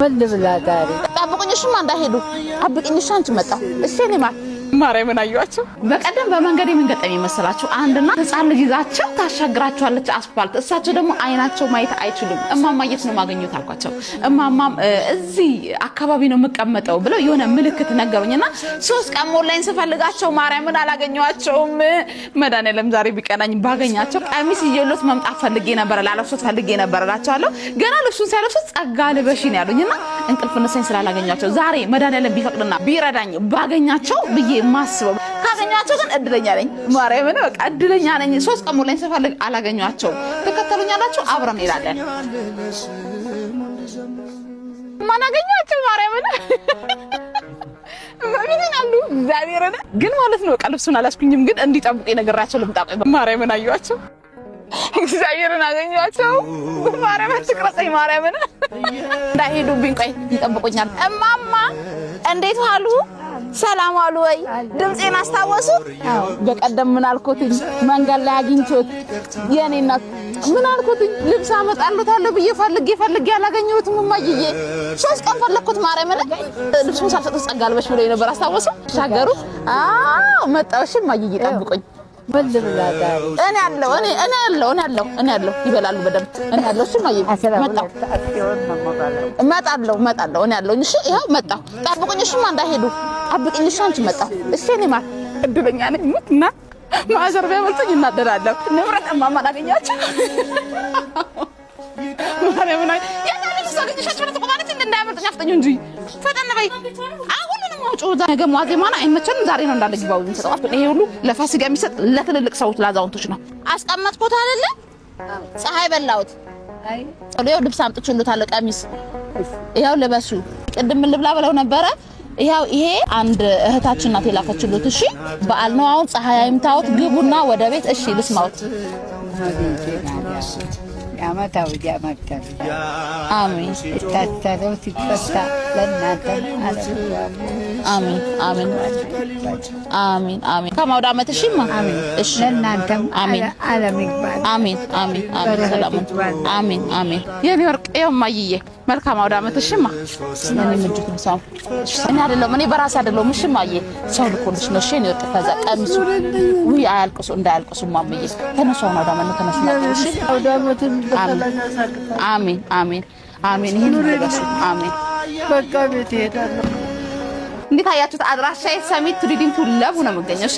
ወልድ ብላታሪ ጠብቁኝሽማ እንዳይሄዱ አብቅኝሽ አንቺ መጣሁ እሺ እኔማ ማርያምን አዩአቸው በቀደም በመንገድ የምንገጠም ይመስላችሁ አንድና ህፃን ልጅ ይዛቸው ታሻግራቸዋለች አስፋልት እሳቸው ደግሞ አይናቸው ማየት አይችሉም እማማ የት ነው ማግኘት አልኳቸው እማማም እዚህ አካባቢ ነው መቀመጠው ብለው የሆነ ምልክት ነገሩኝና 3 ቀን ሞላኝ ስፈልጋቸው ማርያምን አላገኘዋቸውም መዳኔለም ዛሬ ቢቀናኝ ባገኛቸው ቀሚስ ይየሎት መምጣት ፈልጌ ነበር ላለብሶት ፈልጌ ነበር እላቸዋለሁ ገና ልብሱን ሳይለብሱት ጸጋ ልበሺ ነው ያሉኝና እንቅልፍ ነሳኝ ስላላገኛቸው ዛሬ መዳኔለም ቢፈቅድና ቢረዳኝ ባገኛቸው ብዬ ማስበው ካገኛቸው ግን እድለኛ ነኝ ማርያምን በቃ እድለኛ ነኝ 3 ቀን ሞላኝ ስፈልግ አላገኛቸው ተከተሉኛላችሁ አብረን እንሄዳለን ማናገኛቸው ማርያምን በሚናሉ እግዚአብሔርን ግን ማለት ነው ቀልብሱን አላስኩኝም ግን እንዲጠብቁ የነገራቸው ልምጣ ማርያምን አዩአቸው እግዚአብሔርን አገኘዋቸው ማርያምን ትቅረጸኝ ማርያምን እንዳይሄዱብኝ ቆይ ይጠብቁኛል እማማ እንዴት ዋሉ ሰላም ዋሉ ወይ ድምጼን አስታወሱ በቀደም ምን አልኩት መንገድ ላይ አግኝቶት የኔ እናት ምን አልኩት ልብስ አመጣለታለሁ ብዬ ፈልጌ ያላገኘሁትም እማዬ 3 ቀን ፈለኩት ማርያምን ልብሱን ሳልሰጥ ጸጋልበሽ ብሎ ነበር አስታወሱ ሻገሩ መጣውሽ እማዬ ይጠብቁኝ ወልድ ብላታሪ እኔ ያለው ይበላሉ በደም እኔ ያለው እሺ ማየ መጣለው እኔ ያለው እሺ ይሄው መጣው ጠብቁኝ እሺ እንዳይሄዱ አብቅኝ እሺ አንቺ መጣው እሺ እኔ ማር እድለኛ ነኝ ሙትና ማዘር በመልጠኝ እናደራለሁ ንብረት እማማ አገኛቸው ማርያምን ያታለች ሰግኝሻቸው ተቆማለት እንዳያመልጥ ያፍጠኝ እንጂ ፈጠን በይ አሁንንም አውጪው ነገ ዋዜማና አይመቸንም ዛሬ ነው እንዳለ ግባው እንሰጣው ይሄ ሁሉ ለፋሲካ የሚሰጥ ለትልልቅ ሰዎች ላዛውንቶች ነው አስቀመጥኩት አይደለ ፀሐይ በላውት አይ ጸሎው ልብስ አምጥቼልዎታል ቀሚስ ይሄው ለበሱ ቅድም ልብላ ብለው ነበረ ይሄ አንድ እህታችን ናት የላከችሉት እሺ በዓል ነው አሁን ፀሐይ አይምታውት ግቡና ወደ ቤት እሺ ልስማውት ያመታው አሜን ታታለው ሲፈታ ለናንተ አሜን ከማውዳ አመትሽማ እሺ ለናንተም ዓለም ይባል አሜን ሰላም አሜን የኔ ወርቅ የማይዬ መልካም አውዳ አመትሽማ ስለኔ ምንድነው ሰው እኔ አይደለም እኔ በራሴ አይደለም እሺማዬ ሰው ልኮልሽ ነው እሺ ነው ተፈዛ ቀሚሱ ወይ አያልቅሱ እንዳያልቅሱ ማምዬ ተነሳው ነው ዳመነ ተነሳው እሺ አውዳ አመትን አሜን ይሄን ልበሱ አሜን በቃ ቤት ሄዳለሁ እንዴት አያችሁት አድራሻዬ ሰሚት ትሪዲንግ ቱ ለቡ ነው የምገኘው እሺ